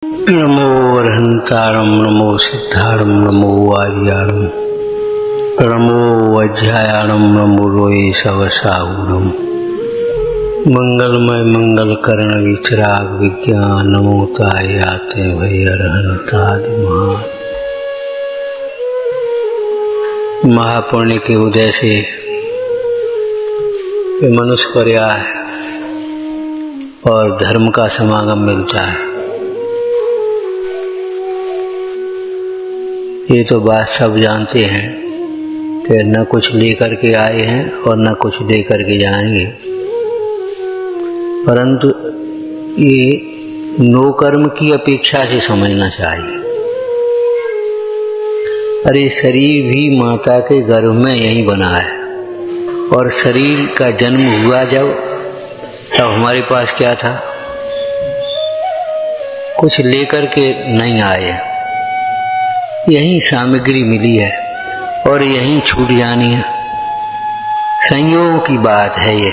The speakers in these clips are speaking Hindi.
नमो अर्हंतारं नमो सिद्धारं नमो आर्याणं नमो अध्यायाणं नमो रोए सवसाहुरं मंगलमय मंगल करण विचराग विज्ञान नमो ताय आते भय अर्हंतादि महापुण्य के उदय से मनुष्य पर आए और धर्म का समागम मिलता है। ये तो बात सब जानते हैं कि न कुछ लेकर के आए हैं और न कुछ लेकर के जाएंगे, परंतु ये नो कर्म की अपेक्षा से समझना चाहिए। अरे शरीर भी माता के गर्भ में यही बना है और शरीर का जन्म हुआ जब तब हमारे पास क्या था? कुछ लेकर के नहीं आए, यही सामग्री मिली है और यही छूट जानी है। संयोग की बात है ये।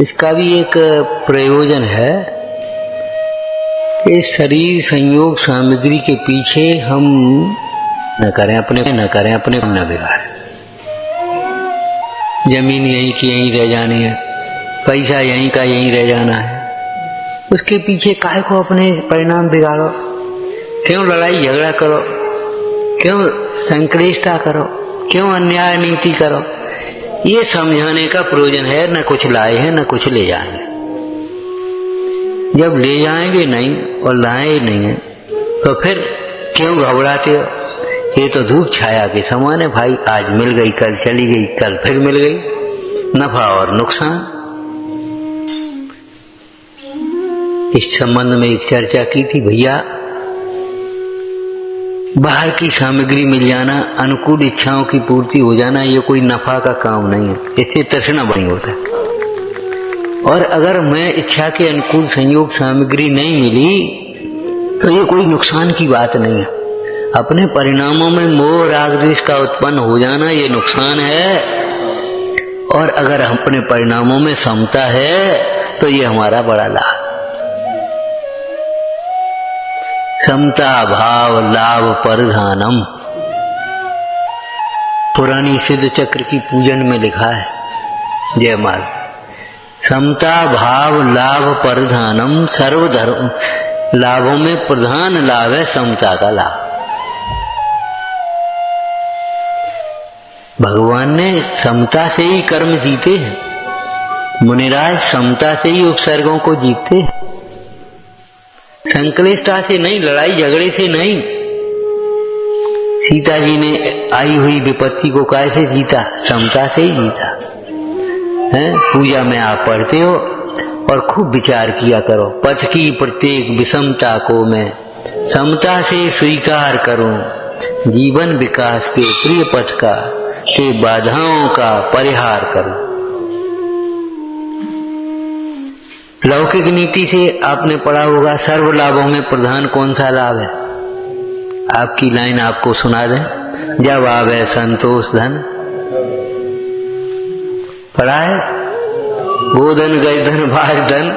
इसका भी एक प्रयोजन है कि शरीर संयोग सामग्री के पीछे हम न करें अपने न बिगाड़ें। जमीन यहीं की यहीं रह जानी है, पैसा यहीं का यहीं रह जाना है, उसके पीछे काहे को अपने परिणाम बिगाड़ो? क्यों लड़ाई झगड़ा करो? क्यों संक्लिष्टता करो? क्यों अन्याय नीति करो? ये समझाने का प्रयोजन है। न कुछ लाए हैं न कुछ ले जाएंगे। जब ले जाएंगे नहीं और लाए नहीं है तो फिर क्यों घबराते हो? ये तो धूप छाया के समान है भाई। आज मिल गई, कल चली गई, कल फिर मिल गई। नफा और नुकसान। इस संबंध में एक चर्चा की थी भैया। बाहर की सामग्री मिल जाना, अनुकूल इच्छाओं की पूर्ति हो जाना, ये कोई नफा का काम नहीं है। इससे तृष्णा बनी होता है। और अगर मैं इच्छा के अनुकूल संयोग सामग्री नहीं मिली तो ये कोई नुकसान की बात नहीं है। अपने परिणामों में मोह राग द्वेष का उत्पन्न हो जाना ये नुकसान है, और अगर अपने परिणामों में समता है तो ये हमारा बड़ा लाभ। समता भाव लाभ परधानम, पुरानी सिद्ध चक्र की पूजन में लिखा है। जयमाल। समता भाव लाभ परधानम, सर्वधर्म लाभों में प्रधान लाभ है समता का लाभ। भगवान ने समता से ही कर्म जीते हैं। मुनिराज समता से ही उपसर्गों को जीतते हैं, संक्लिष्टता से नहीं, लड़ाई झगड़े से नहीं। सीता जी ने आई हुई विपत्ति को कैसे जीता? समता से ही जीता है। पूजा में आप पढ़ते हो और खूब विचार किया करो। पथ की प्रत्येक विषमता को मैं समता से स्वीकार करूं, जीवन विकास के प्रिय पथ का के बाधाओं का परिहार करूं। लौकिक नीति से आपने पढ़ा होगा, सर्व लाभों में प्रधान कौन सा लाभ है? आपकी लाइन आपको सुना दें। जब आवे संतोष धन, पढ़ा है? गोधन गजधन भाजधन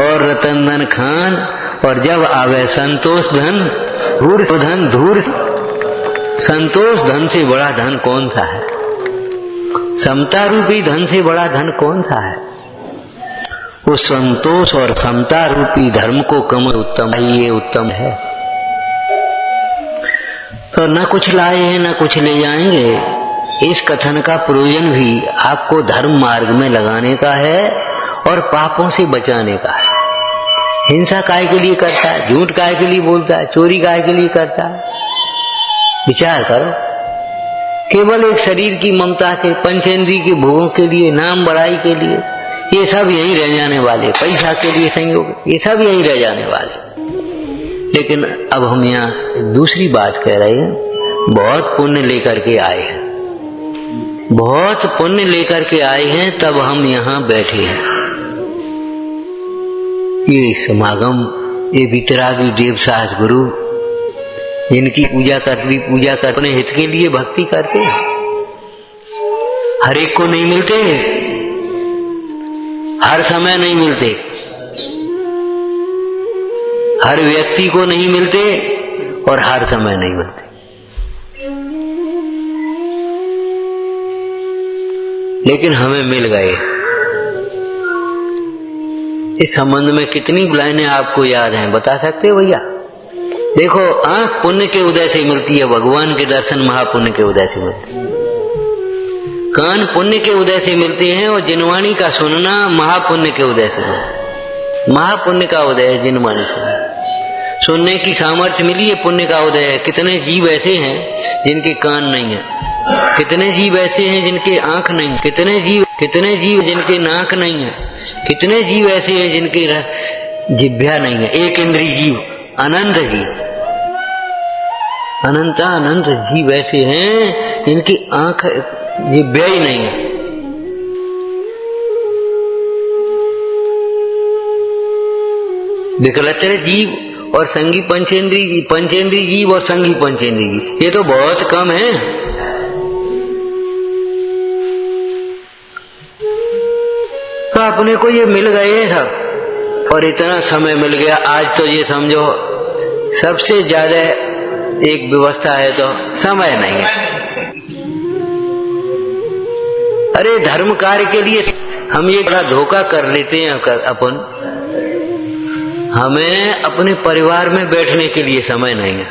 और रतन धन खान, और जब आवे संतोष धन धूर धन धूर। संतोष धन से बड़ा धन कौन सा है? समता रूपी धन से बड़ा धन कौन सा है? उस संतोष और समता रूपी धर्म को कमल उत्तम, ये उत्तम है। तो न कुछ लाए हैं न कुछ ले जाएंगे। इस कथन का प्रयोजन भी आपको धर्म मार्ग में लगाने का है और पापों से बचाने का है। हिंसा काय के लिए करता है? झूठ काय के लिए बोलता है? चोरी काय के लिए करता है? विचार करो। केवल एक शरीर की ममता से, पंचेंद्रिय के भोगों के लिए, नाम बड़ाई के लिए, ये सब यहीं रह जाने वाले। पैसा के लिए संयोग, ये सब यहीं रह जाने वाले। लेकिन अब हम यहाँ दूसरी बात कह रहे हैं। बहुत पुण्य लेकर के आए हैं, बहुत पुण्य लेकर के आए हैं, तब हम यहाँ बैठे हैं। ये समागम, ये वितरागी देवसास गुरु जिनकी पूजा कर अपने हित के लिए भक्ति करते हैं, हर एक को नहीं मिलते, हर समय नहीं मिलते। हर व्यक्ति को नहीं मिलते और हर समय नहीं मिलते। लेकिन हमें मिल गए। इस संबंध में कितनी लाइनें आपको याद हैं, बता सकते हो भैया? देखो, आंख पुण्य के उदय से मिलती है, भगवान के दर्शन महापुण्य के उदय से मिलते हैं। कान पुण्य के उदय से मिलते हैं और जिनवाणी का सुनना महापुण्य के उदय से मिलता है। महापुण्य का उदय है जिनवाणी सुनने की सामर्थ्य मिली है, पुण्य का उदय है। कितने जीव ऐसे हैं जिनके कान नहीं है, कितने जीव ऐसे हैं जिनके आंख नहीं, कितने जीव जिनके नाक नहीं है, कितने जीव ऐसे हैं जिनके जिह्वा नहीं है। एक इंद्रिय जीव, अनंत जीव, अनंत जीव ऐसे हैं जिनकी आंख जिह्वा ही नहीं है। विकलचर जीव और संगी पंचेंद्रीय जीव और संगी पंचेंद्रीय जीव, ये तो बहुत कम है। तो अपने को ये मिल गए सब, और इतना समय मिल गया। आज तो ये समझो सबसे ज्यादा एक व्यवस्था है तो समय नहीं है। अरे धर्म कार्य के लिए हम ये बड़ा धोखा कर लेते हैं अपन। हमें अपने परिवार में बैठने के लिए समय नहीं है।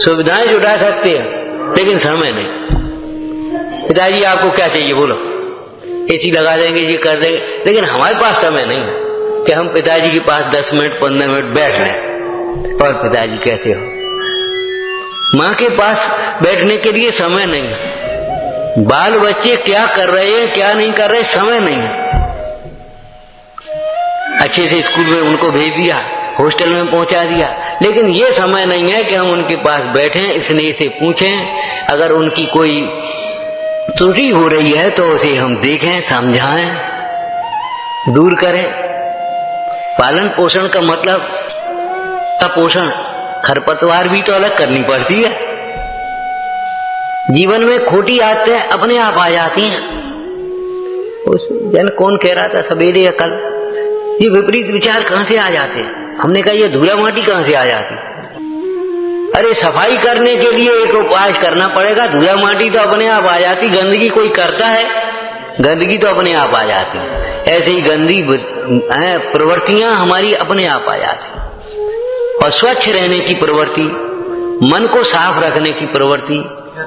सुविधाएं जुटा सकते हैं लेकिन समय नहीं। पिताजी आपको क्या चाहिए बोलो, एसी लगा देंगे, ये कर देंगे, लेकिन हमारे पास समय नहीं है कि हम पिताजी के पास 10 मिनट 15 मिनट बैठ लें। और पिताजी कहते हो, माँ के पास बैठने के लिए समय नहीं है। बाल बच्चे क्या कर रहे हैं क्या नहीं कर रहे, समय नहीं है। अच्छे से स्कूल में उनको भेज दिया, हॉस्टल में पहुंचा दिया, लेकिन ये समय नहीं है कि हम उनके पास बैठें, स्नेह से पूछें। अगर उनकी कोई त्रुटि हो रही है तो उसे हम देखें, समझाएं, दूर करें। पालन पोषण का मतलब का पोषण, खरपतवार भी तो अलग करनी पड़ती है। जीवन में खोटी आदतें अपने आप आ जाती हैं। उस जन कौन कह रहा था सवेरे या कल, ये विपरीत विचार कहां से आ जाते हैं? हमने कहा ये धूला माटी कहां से आ जाती? अरे सफाई करने के लिए एक उपाय करना पड़ेगा, धूला माटी तो अपने आप आ जाती। गंदगी कोई करता है, गंदगी तो अपने आप आ जाती। ऐसे ही गंदी प्रवृत्तियां हमारी अपने आप आ जाती। और स्वच्छ रहने की प्रवृत्ति, मन को साफ रखने की प्रवृत्ति,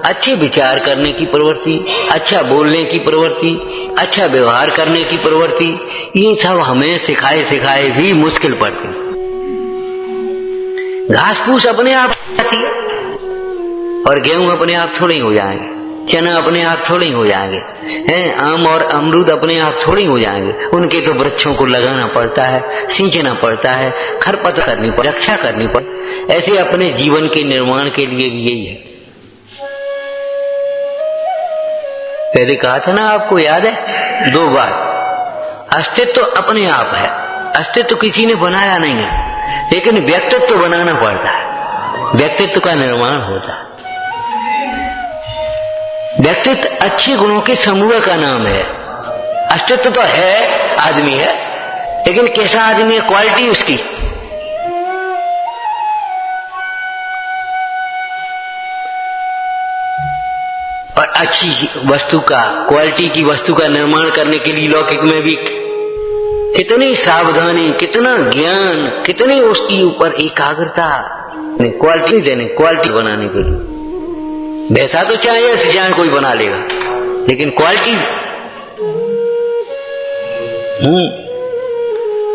अच्छे विचार करने की प्रवृत्ति, अच्छा बोलने की प्रवृत्ति, अच्छा व्यवहार करने की प्रवृत्ति, ये सब हमें सिखाए भी मुश्किल पड़ती। घास फूस अपने आप आती है और गेहूं अपने आप थोड़ी हो जाएंगे, चना अपने आप थोड़ी हो जाएंगे, हैं आम और अमरूद अपने आप थोड़ी हो जाएंगे। उनके तो वृक्षों को लगाना पड़ता है, सींचना पड़ता है, खरपत करनी पड़ती, रक्षा करनी पड़ती। ऐसे अपने जीवन के निर्माण के लिए भी यही है। पहले कहा था ना, आपको याद है 2 बार, अस्तित्व तो अपने आप है, अस्तित्व तो किसी ने बनाया नहीं है, लेकिन व्यक्तित्व तो बनाना पड़ता है, व्यक्तित्व का निर्माण होता है। व्यक्तित्व अच्छे गुणों के समूह का नाम है। अस्तित्व तो है, आदमी है, लेकिन कैसा आदमी है, क्वालिटी उसकी। और अच्छी वस्तु का, क्वालिटी की वस्तु का निर्माण करने के लिए लौकिक में भी कितनी सावधानी, कितना ज्ञान, कितनी उसकी ऊपर एकाग्रता, क्वालिटी देने, क्वालिटी बनाने के लिए। वैसा तो चाहे कोई बना लेगा, लेकिन क्वालिटी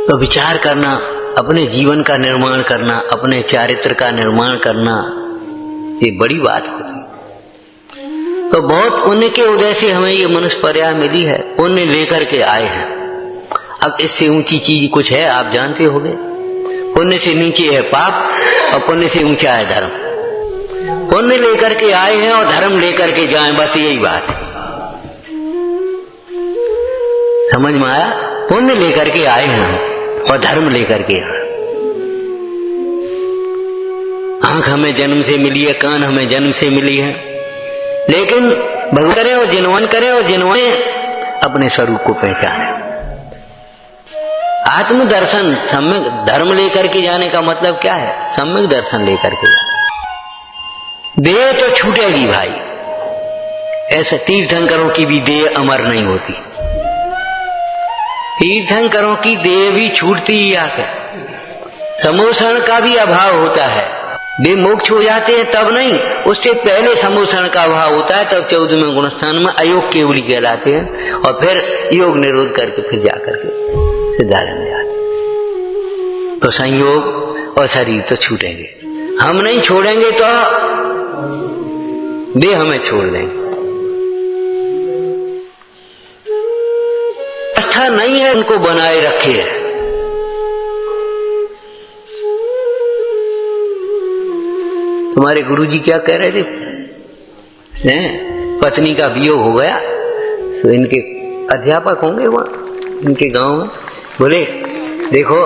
तो विचार करना, अपने जीवन का निर्माण करना, अपने चारित्र का निर्माण करना, ये बड़ी बात होती है। तो बहुत पुण्य के उदय से हमें ये मनुष्य पर्याय मिली है, पुण्य लेकर के आए हैं। अब इससे ऊंची चीज कुछ है, आप जानते होंगे। पुण्य से नीचे है पाप और पुण्य से ऊंचा है धर्म। पुण्य लेकर के आए हैं और धर्म लेकर के जाएं, बस यही बात है। समझ में आया? पुण्य लेकर के आए हैं और धर्म लेकर के आए। आंख हमें जन्म से मिली है, कान हमें जन्म से मिली है, लेकिन भगवान करें और जिनवन अपने स्वरूप को पहचाने। आत्म दर्शन, सम्यक धर्म लेकर के जाने का मतलब क्या है? सम्यक दर्शन लेकर के जाना। देह तो छूटेगी भाई, ऐसे तीर्थंकरों की भी देह अमर नहीं होती। तीर्थंकरों की देह भी छूटती ही आकर, समोषण का भी अभाव होता है। वे मोक्ष हो जाते हैं तब नहीं, उससे पहले समोषण का अभाव होता है, तब 14वें गुणस्थान में अयोग केवली कहलाते हैं, और फिर योग निरोध करके फिर जाकर के सिद्धार्थ में जाते। तो संयोग और शरीर तो छूटेंगे, हम नहीं छोड़ेंगे तो वे हमें छोड़ देंगे। अवस्था नहीं है उनको बनाए रखे है। तुम्हारे गुरुजी क्या कह रहे थे? पत्नी का वियोग हो गया, तो इनके अध्यापक होंगे वहां इनके गांव में, बोले देखो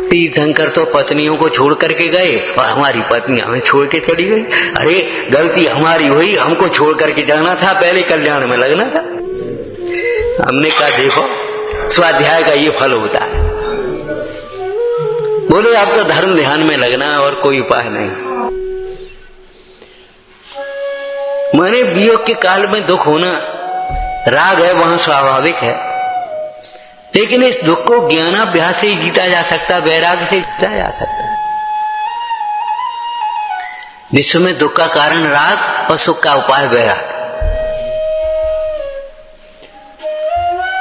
तीर्थंकर तो पत्नियों को छोड़ करके गए और हमारी पत्नी हमें छोड़ के चली गई। अरे गलती हमारी हुई, हमको छोड़ करके जाना था, पहले कल्याण में लगना था। हमने कहा देखो स्वाध्याय का ये फल होता है। बोले अब तो धर्म ध्यान में लगना और कोई उपाय नहीं। माने वियोग के काल में दुख होना, राग है वहां स्वाभाविक है, लेकिन इस दुख को ज्ञानाभ्यास से जीता जा सकता, वैराग्य से जीता जा सकता। विश्व में दुख का कारण राग और सुख का उपाय वैराग।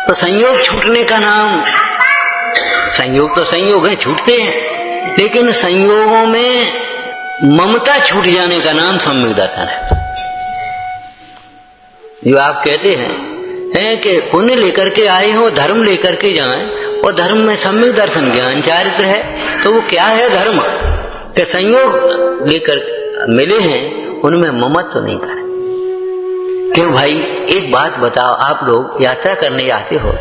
तो संयोग छूटने का नाम, संयोग तो संयोग है, छूटते हैं, लेकिन संयोगों में ममता छूट जाने का नाम सम्यक दर्शन है। जो आप कहते हैं कि पुण्य लेकर के आए हो, धर्म लेकर के जाएं, और धर्म में सम्यक दर्शन ज्ञान चारित्र है, तो वो क्या है धर्म? कि संयोग लेकर मिले हैं उनमें ममत्व तो नहीं करें। क्यों भाई, एक बात बताओ, आप लोग यात्रा करने जाते हो,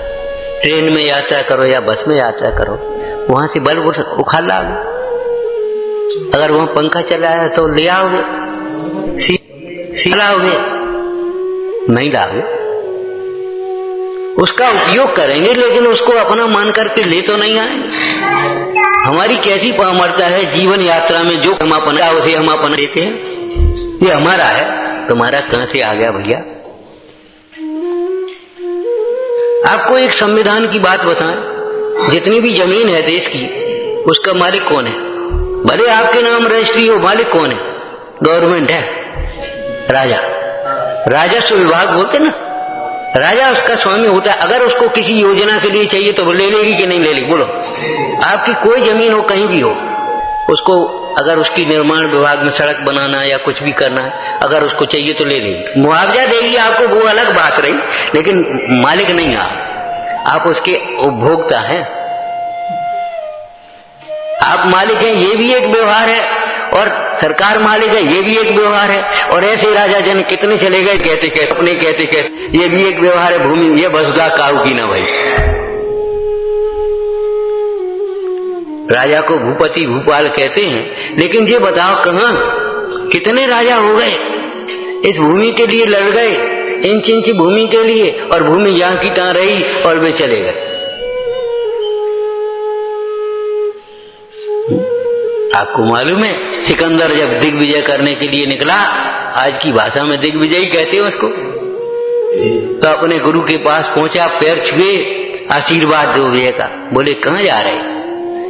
ट्रेन में यात्रा करो या बस में यात्रा करो, वहां से बल्ब उखाड़ लाओगे? अगर वहां पंखा चला है तो ले आओगे? लाओगे? नहीं लाओगे। उसका उपयोग करेंगे, लेकिन उसको अपना मान करके ले तो नहीं आएंगे। हमारी कैसी पामरता है, जीवन यात्रा में जो हम अपना उसे हम अपना देते हैं, ये हमारा है, तुम्हारा कहां से आ गया भैया? आपको एक संविधान की बात बताएं, जितनी भी जमीन है देश की, उसका मालिक कौन है? भले आपके नाम रजिस्ट्री हो, मालिक कौन है? गवर्नमेंट है, राजा। राजस्व विभाग बोलते ना, राजा उसका स्वामी होता है। अगर उसको किसी योजना के लिए चाहिए तो वो ले लेगी कि नहीं ले लेगी? बोलो। आपकी कोई जमीन हो, कहीं भी हो, उसको अगर उसकी निर्माण विभाग में सड़क बनाना या कुछ भी करना है, अगर उसको चाहिए तो ले लेगी, मुआवजा देगी आपको, वो अलग बात रही, लेकिन मालिक नहीं आप उसके उपभोक्ता हैं। आप मालिक हैं, ये भी एक व्यवहार है, और सरकार मालिक है, ये भी एक व्यवहार है। और ऐसे राजा जन कितने चले गए कहते कहते अपने कहते कहते, ये भी एक व्यवहार है। भूमि ये बसदा काऊ की ना भाई। राजा को भूपति भूपाल कहते हैं, लेकिन ये बताओ कहां कितने राजा हो गए, इस भूमि के लिए लड़ गए, इंच इंच भूमि के लिए, और भूमि जहां की तहां रही और वे चले गए। आपको मालूम है, सिकंदर जब दिग्विजय करने के लिए निकला, आज की भाषा में दिग्विजय कहते हैं उसको, तो अपने गुरु के पास पहुंचा, पैर छुए, आशीर्वाद दो विजय का। बोले कहां जा रहे?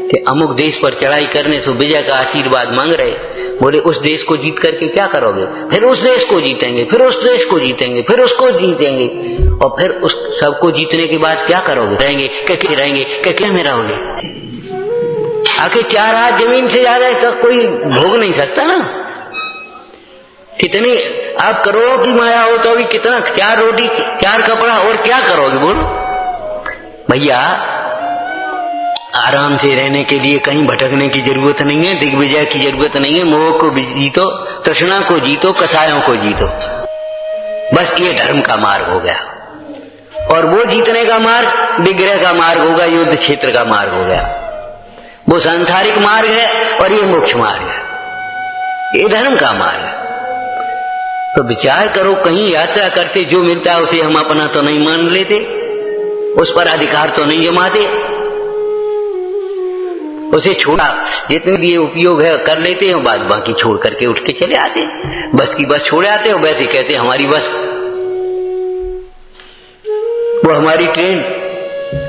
कि अमुक देश पर चढ़ाई करने से विजय का आशीर्वाद मांग रहे। बोले उस देश को जीत करके क्या करोगे? फिर उस देश को जीतेंगे, फिर उस देश को जीतेंगे, फिर उसको जीतेंगे, और फिर उस सबको जीतने के बाद क्या करोगे? रहेंगे क्या में रहोगे? आखिर 4 हाथ जमीन से ज्यादा का कोई भोग नहीं सकता ना। कितनी आप करोड़ों की माया हो तो अभी कितना, 4 रोटी 4 कपड़ा, और क्या करोगे? बोलो भैया, आराम से रहने के लिए कहीं भटकने की जरूरत नहीं है, दिग्विजय की जरूरत नहीं है। मोह को जीतो, तृष्णा को जीतो, कसायों को जीतो, बस ये धर्म का मार्ग हो गया। और वो जीतने का मार्ग विग्रह का मार्ग होगा, युद्ध क्षेत्र का मार्ग हो गया। वो सांसारिक मार्ग है और ये मोक्ष मार्ग है, ये धर्म का मार्ग है। तो विचार करो, कहीं यात्रा करते जो मिलता है उसे हम अपना तो नहीं मान लेते, उस पर अधिकार तो नहीं जमाते, उसे छोड़ा, जितने भी उपयोग है कर लेते हैं, बाद बाकी छोड़ करके उठ के चले आते हैं। बस की बस छोड़े आते हैं, वैसे कहते हैं हमारी बस, वो हमारी ट्रेन,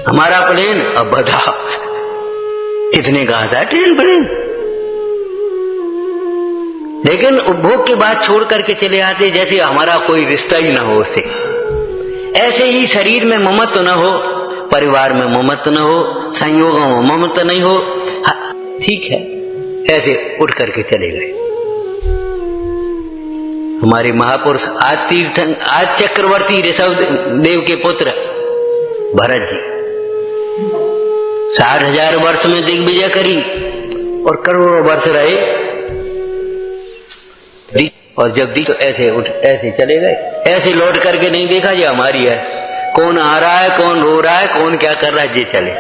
हमारा प्लेन। अब बताओ कितने कहा था ट्रेन प्लेन, लेकिन उपभोग की बात छोड़ करके चले आते जैसे हमारा कोई रिश्ता ही ना हो उससे। ऐसे ही शरीर में ममत्व न हो, परिवार में ममत्व न हो, संयोगों में ममत्व नहीं हो, ठीक है, ऐसे उठ करके चले गए। हमारे महापुरुष आज चक्रवर्ती ऋषभ देव के पुत्र भरत जी 60,000 वर्ष में दिग्विजय करी और करोड़ों वर्ष रहे, और जब दी तो ऐसे चले गए। ऐसे लौट करके नहीं देखा ये हमारी है, कौन आ रहा है, कौन रो रहा है, कौन क्या कर रहा है, ये चले।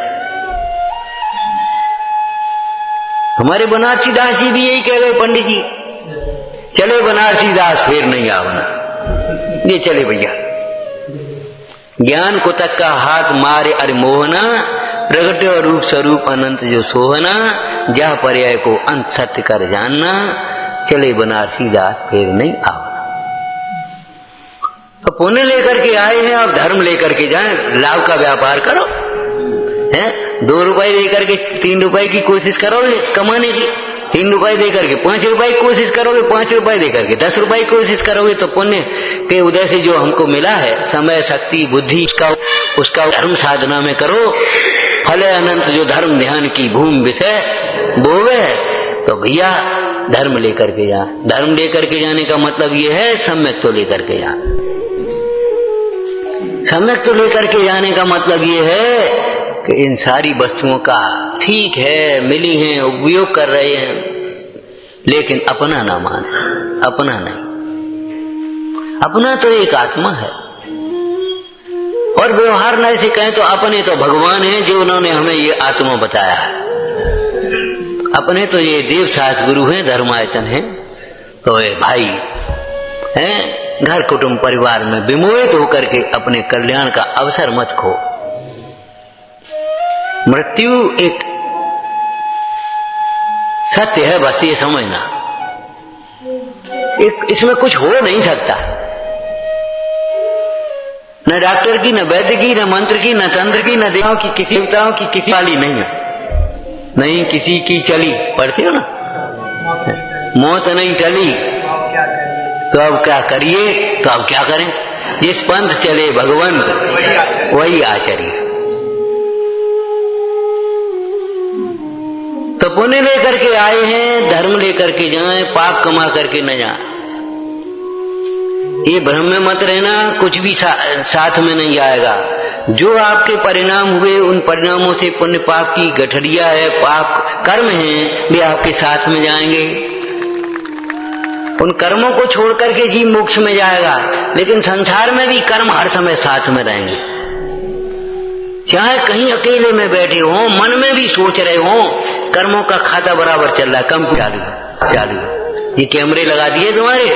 हमारे बनारसी दास जी भी यही कह गए, पंडित जी चले बनारसी दास फिर नहीं आवना, ये चले भैया। ज्ञान कुतक का हाथ मारे अरे मोहना, प्रगट और रूप स्वरूप अनंत जो सोहना, जा पर्याय को अंत सत्य कर जानना, चले बनारसी दास फिर नहीं आवना। तो पुण्य लेकर के आए हैं, अब धर्म लेकर के जाएं, लाभ का व्यापार करो, हैं 2 रुपए देकर के 3 रुपए की कोशिश करोगे कमाने की, 3 रुपए देकर के 5 रुपए की कोशिश करोगे, 5 रुपए देकर के 10 रुपए की कोशिश करोगे, तो पुण्य के उदय से जो हमको मिला है समय, शक्ति, बुद्धि, उसका धर्म साधना में करो। फल अनंत जो धर्म ध्यान की भूमि विषय बोवे, तो भैया धर्म लेकर के जा। धर्म लेकर के जाने का मतलब ये है सम्यक तो लेकर के जा। सम्यक तो लेकर के जाने का मतलब ये है कि इन सारी वस्तुओं का ठीक है, मिली हैं, उपयोग कर रहे हैं, लेकिन अपना ना माने, अपना नहीं। अपना तो एक आत्मा है, और व्यवहार न ऐसे कहें तो अपने तो भगवान हैं जो उन्होंने हमें ये आत्मा बताया है। अपने तो ये देव शास्त्र गुरु हैं, धर्मायतन हैं, तो ये भाई हैं, घर कुटुंब परिवार में विमोहित होकर के अपने कल्याण का अवसर मत खो। मृत्यु एक सत्य है, बस ये समझना, इसमें कुछ हो नहीं सकता, न डॉक्टर की, न वैद्य की, न मंत्र की, न तंत्र की, न देवताओं की, किसी देवताओं की किसी वाली नहीं है, नहीं किसी की चली, पढ़ते हो ना, मौत नहीं चली, तो अब क्या करिए, तो अब क्या करें, जिस पंथ चले भगवंत वही आचरिए। तो पुण्य लेकर के आए हैं, धर्म लेकर के जाएं, पाप कमा करके न जाएं। ये भ्रम में मत रहना, कुछ भी साथ में नहीं आएगा। जो आपके परिणाम हुए, उन परिणामों से पुण्य पाप की गठरिया है, पाप कर्म हैं, वे आपके साथ में जाएंगे। उन कर्मों को छोड़ करके जीव मोक्ष में जाएगा, लेकिन संसार में भी कर्म हर समय साथ में रहेंगे। चाहे कहीं अकेले में बैठे हो, मन में भी सोच रहे हो, कर्मों का खाता बराबर चल रहा है, कम चालू। ये कैमरे लगा दिए तुम्हारे,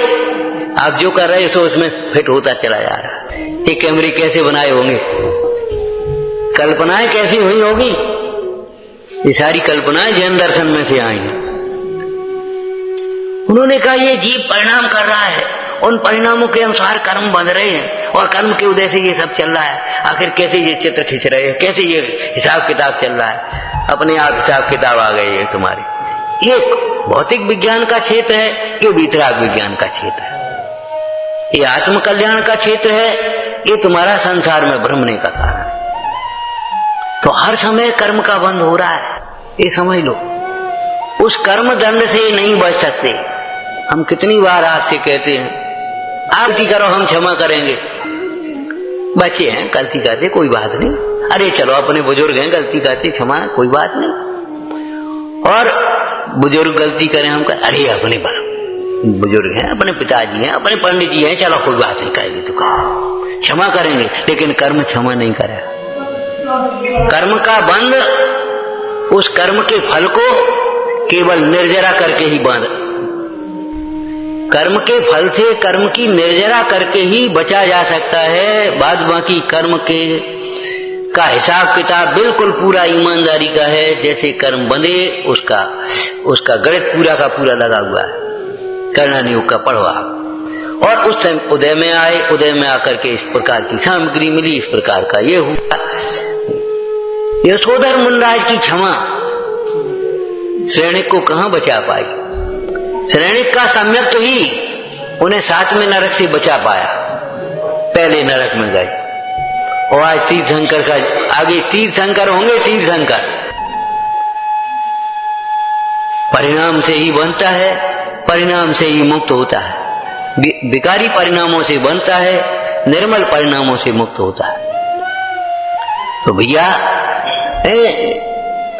आप जो कर रहे हो उसमें फिट होता चला जा रहा है। ये कैमरे कैसे बनाए होंगे, कल्पनाएं कैसी हुई होगी, ये सारी कल्पनाएं जैन दर्शन में से आई हैं। उन्होंने कहा ये जीव परिणाम कर रहा है, उन परिणामों के अनुसार कर्म बन रहे हैं, और कर्म के उदय से ये सब चल रहा है। आखिर कैसे ये चित्र खींच रहे हैं, कैसे ये हिसाब किताब चल रहा है, अपने आप हिसाब किताब आ गई है तुम्हारी। एक भौतिक विज्ञान का क्षेत्र है, ये वितराग विज्ञान का क्षेत्र है, ये आत्म कल्याण का क्षेत्र है, ये तुम्हारा संसार में भ्रमने का कारण है। तो हर समय कर्म का बंध हो रहा है, ये समझ लो। उस कर्म दंड से नहीं बच सकते। हम कितनी बार आपसे कहते हैं आप गलती करो हम क्षमा करेंगे, बच्चे हैं गलती करते कोई बात नहीं, अरे चलो अपने बुजुर्ग हैं गलती करते क्षमा कोई बात नहीं। और बुजुर्ग गलती करें हम अरे अपने बुजुर्ग हैं, अपने पिताजी हैं, अपने पंडित जी हैं, चलो कोई बात नहीं कहेगी तो क्षमा करेंगे, लेकिन कर्म क्षमा नहीं करेगा। कर्म का बंध उस कर्म के फल को केवल निर्जरा करके ही बांध, कर्म के फल से कर्म की निर्जरा करके ही बचा जा सकता है। बाद बाकी कर्म के का हिसाब किताब बिल्कुल पूरा ईमानदारी का है, जैसे कर्म बंधे उसका गणित पूरा का पूरा लगा हुआ है, करना नहीं का पढ़वा। और उस टाइम उदय में आए, उदय में आकर के इस प्रकार की सामग्री मिली, इस प्रकार का ये हुआ। यशोधर मुनिराज की क्षमा श्रेणिक को कहां बचा पाई? श्रेणिक का सम्यक तो ही उन्हें साथ में नरक से बचा पाया, पहले नरक में गए। और आज तीर्थंकर का आगे तीर्थंकर होंगे, तीर्थंकर परिणाम से ही बनता है, परिणाम से ही मुक्त होता है। विकारी परिणामों से बनता है, निर्मल परिणामों से मुक्त होता है। तो भैया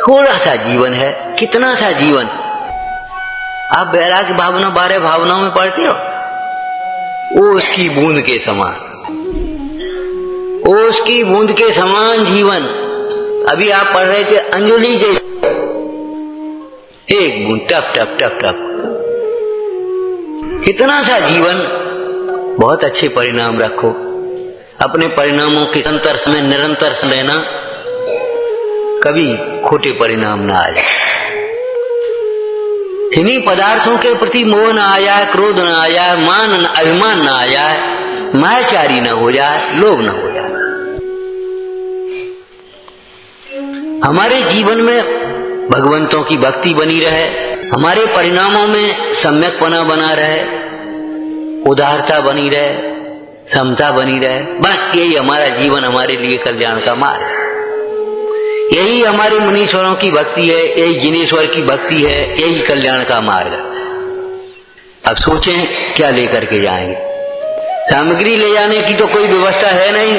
थोड़ा सा जीवन है, कितना सा जीवन। आप वैराग्य भावना 12 भावनाओं में पढ़ते हो, वो उसकी बूंद के समान, उसकी बूंद के समान जीवन। अभी आप पढ़ रहे थे अंजलि जैसे, एक बूंद टप टप टप टप, कितना सा जीवन। बहुत अच्छे परिणाम रखो, अपने परिणामों के निरंतर में निरंतर लेना, कभी खोटे परिणाम ना आ जाए। किन्हीं पदार्थों के प्रति मोह ना आ जाए, क्रोध ना आ जाए, मान अभिमान ना आ जाए, मायाचारी ना हो जाए, लोभ ना हो जाए। हमारे जीवन में भगवंतों की भक्ति बनी रहे, हमारे परिणामों में सम्यकपना बना रहे, उदारता बनी रहे, समता बनी रहे। बस यही हमारा जीवन, हमारे लिए कल्याण का मार्ग है। यही हमारे मुनीश्वरों की भक्ति है, यही जिनेश्वर की भक्ति है, यही कल्याण का मार्ग है। अब सोचें क्या लेकर के जाएंगे? सामग्री ले जाने की तो कोई व्यवस्था है नहीं,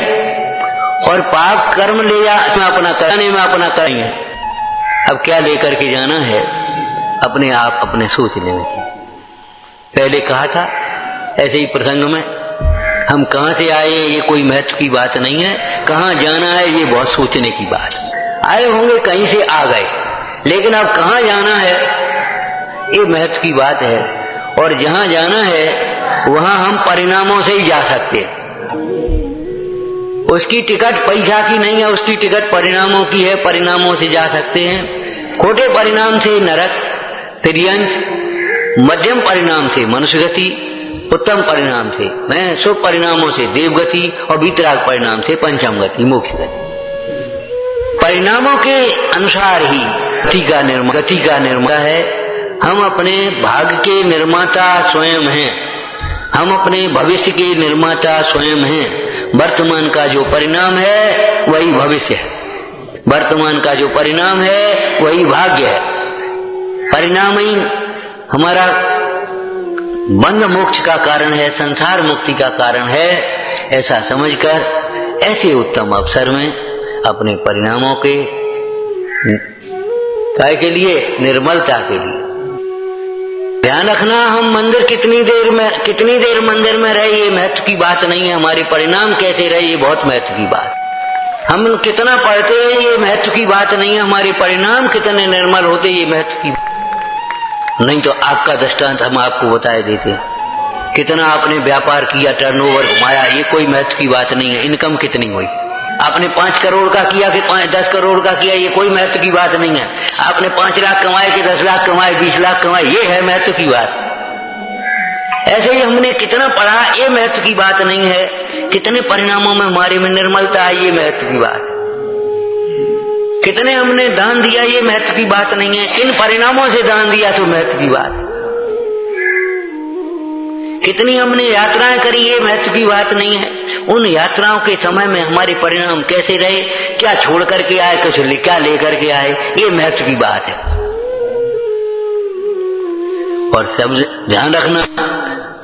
और पाप कर्म ले जाने अपना कराने में अपना करेंगे। अब क्या लेकर के जाना है? अपने आप अपने सोच लेने की। पहले कहा था ऐसे ही प्रसंग में, हम कहां से आए ये कोई महत्व की बात नहीं है, कहां जाना है ये बहुत सोचने की बात। आए होंगे कहीं से आ गए, लेकिन अब कहां जाना है ये महत्व की बात है। और जहां जाना है वहां हम परिणामों से ही जा सकते हैं। उसकी टिकट पैसा की नहीं है, उसकी टिकट परिणामों की है, परिणामों से जा सकते हैं। खोटे परिणाम से नरक, तिर्यंत, मध्यम परिणाम से मनुष्यगति, उत्तम परिणाम से शुभ परिणामों से देवगति, और वितराग परिणाम से पंचम गति, मोक्ष गति। परिणामों के अनुसार ही गति का निर्माता है। हम अपने भाग्य के निर्माता स्वयं हैं, हम अपने भविष्य के निर्माता स्वयं हैं। वर्तमान का जो परिणाम है वही भविष्य है, वर्तमान का जो परिणाम है वही भाग्य है। परिणाम ही हमारा बंध मोक्ष का कारण है, संसार मुक्ति का कारण है। ऐसा समझकर ऐसे उत्तम अवसर में अपने परिणामों के काय के लिए, निर्मलता के लिए ध्यान रखना। हम मंदिर कितनी देर मंदिर में रहे ये महत्व की बात नहीं है, हमारे परिणाम कैसे रहे ये बहुत महत्व की बात। हम कितना पढ़ते हैं ये महत्व की बात नहीं है, हमारे परिणाम कितने निर्मल होते ये महत्व की। नहीं तो आपका दृष्टांत हम आपको बताए देते, कितना आपने व्यापार किया, टर्नओवर घुमाया, ये कोई महत्व की बात नहीं है। इनकम कितनी हुई, आपने 5 करोड़ का किया कि 10 करोड़ का किया, ये कोई महत्व की बात नहीं है। आपने 5 लाख कमाए कि 10 लाख कमाए, 20 लाख कमाए, ये है महत्व की बात। ऐसे ही हमने कितना पढ़ा ये महत्व की बात नहीं है, कितने परिणामों में हमारे में निर्मलता है ये महत्व की बात। कितने हमने दान दिया ये महत्व की बात नहीं है, किन परिणामों से दान दिया तो महत्व की बात। कितनी हमने यात्राएं करी ये महत्व की बात नहीं है, उन यात्राओं के समय में हमारे परिणाम कैसे रहे, क्या छोड़ करके आए, कुछ क्या लेकर के आए, ये महत्व की बात है। और सब ध्यान रखना,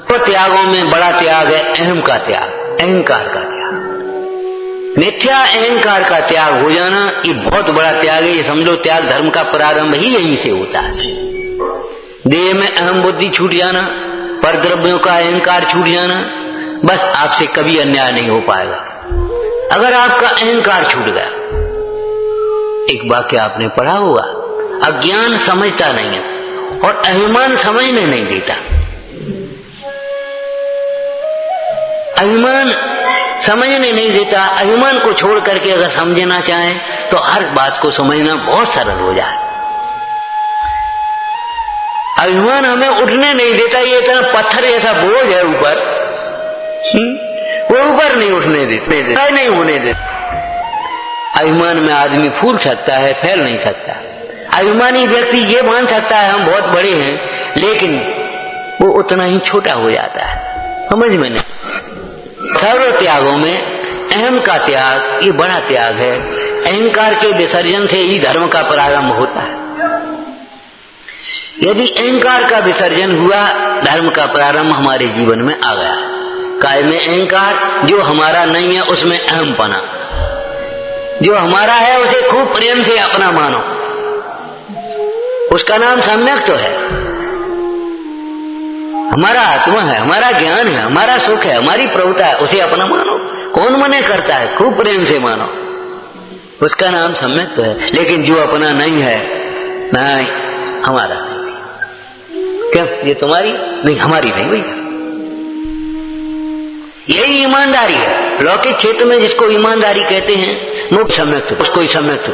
तो त्यागों में बड़ा त्याग है अहम का त्याग, अहंकार का त्याग। मिथ्या अहंकार का त्याग हो जाना ये बहुत बड़ा त्याग है। ये समझो त्याग धर्म का प्रारंभ ही यहीं से होता है। देह में अहम बुद्धि छूट जाना, पर द्रव्यों का अहंकार छूट जाना, बस आपसे कभी अन्याय नहीं हो पाएगा। अगर आपका अहंकार छूट गया, एक वाक्य आपने पढ़ा होगा, अज्ञान समझता नहीं है और अभिमान समझने नहीं देता। अभिमान समझने नहीं देता। अभिमान को छोड़ करके अगर समझना चाहें तो हर बात को समझना बहुत सरल हो जाए। अभिमान हमें उठने नहीं देता, ये इतना पत्थर जैसा बोझ है ऊपर, वो ऊपर नहीं उठने देता, नहीं होने देता। अभिमान में आदमी फूल सकता है, फैल नहीं सकता। अभिमानी व्यक्ति ये मान सकता है हम बहुत बड़े हैं, लेकिन वो उतना ही छोटा हो जाता है। समझ में नहीं। सर्व त्यागों में अहम का त्याग ये बड़ा त्याग है। अहंकार के विसर्जन से ही धर्म का प्रारंभ होता है। यदि अहंकार का विसर्जन हुआ, धर्म का प्रारंभ हमारे जीवन में आ गया। काय में अहंकार, जो हमारा नहीं है उसमें अहमपना, जो हमारा है उसे खूब प्रेम से अपना मानो, उसका नाम सम्यक तो है। हमारा आत्मा है, हमारा ज्ञान है, हमारा सुख है, हमारी प्रभुता है, उसे अपना मानो। कौन मने करता है? खूब प्रेम से मानो, उसका नाम सम्यक तो है। लेकिन जो अपना नहीं है, नहीं हमारा नहीं, क्यों? ये तुम्हारी नहीं, हमारी नहीं भैया। यही ईमानदारी है। लौकिक क्षेत्र में जिसको ईमानदारी कहते हैं, मुक्त सम्यक, उसको ही सम्यक।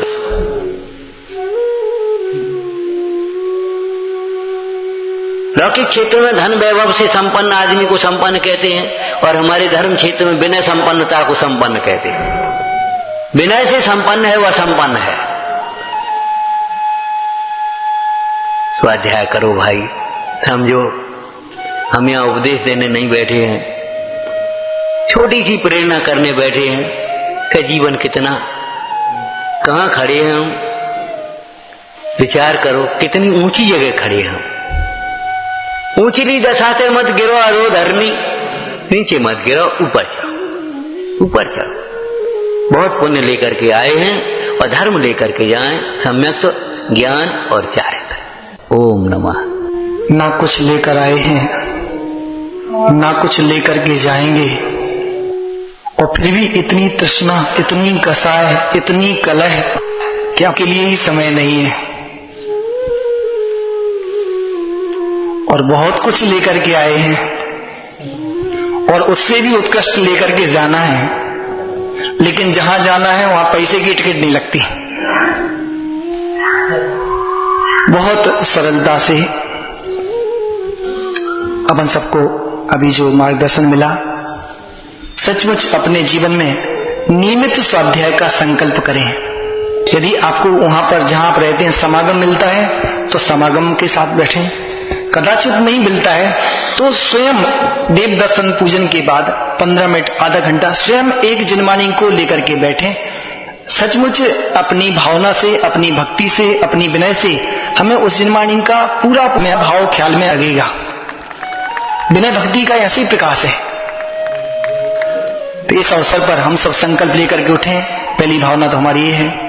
लौकिक क्षेत्र में धन वैभव से संपन्न आदमी को संपन्न कहते हैं, और हमारे धर्म क्षेत्र में विनय संपन्नता को संपन्न कहते हैं। विनय से संपन्न है वह संपन्न है। स्वाध्याय करो भाई, समझो। हम यहाँ उपदेश देने नहीं बैठे हैं, छोटी सी प्रेरणा करने बैठे हैं कि जीवन कितना, कहाँ खड़े हैं हम। विचार करो कितनी ऊंची जगह खड़े हैं हम। ऊंचली दशा से मत गिरो अधो धरनी, नीचे मत गिरो, ऊपर जाओ, ऊपर जाओ। बहुत पुण्य लेकर के आए हैं और धर्म लेकर के जाएं, सम्यक तो ज्ञान और चारित्र। ओम नमः। ना कुछ लेकर आए हैं, ना कुछ लेकर के जाएंगे, और फिर भी इतनी तृष्णा, इतनी कसाय, इतनी कलह कि आपके लिए ही समय नहीं है। और बहुत कुछ लेकर के आए हैं और उससे भी उत्कृष्ट लेकर के जाना है, लेकिन जहां जाना है वहां पैसे की टिकट नहीं लगती। बहुत सरलता से अपन सबको अभी जो मार्गदर्शन मिला, सचमुच अपने जीवन में नियमित स्वाध्याय का संकल्प करें। यदि आपको वहां पर जहां आप रहते हैं समागम मिलता है तो समागम के साथ बैठें, कदाचित नहीं मिलता है तो स्वयं देव दर्शन पूजन के बाद 15 मिनट आधा घंटा स्वयं एक जिनवाणी को लेकर के बैठें। सचमुच अपनी भावना से, अपनी भक्ति से, अपनी विनय से हमें उस जिनवाणी का पूरा भाव ख्याल में लगेगा। विनय भक्ति का ऐसी प्रकाश है। तो इस अवसर पर हम सब संकल्प लेकर के उठें। पहली भावना तो हमारी ये है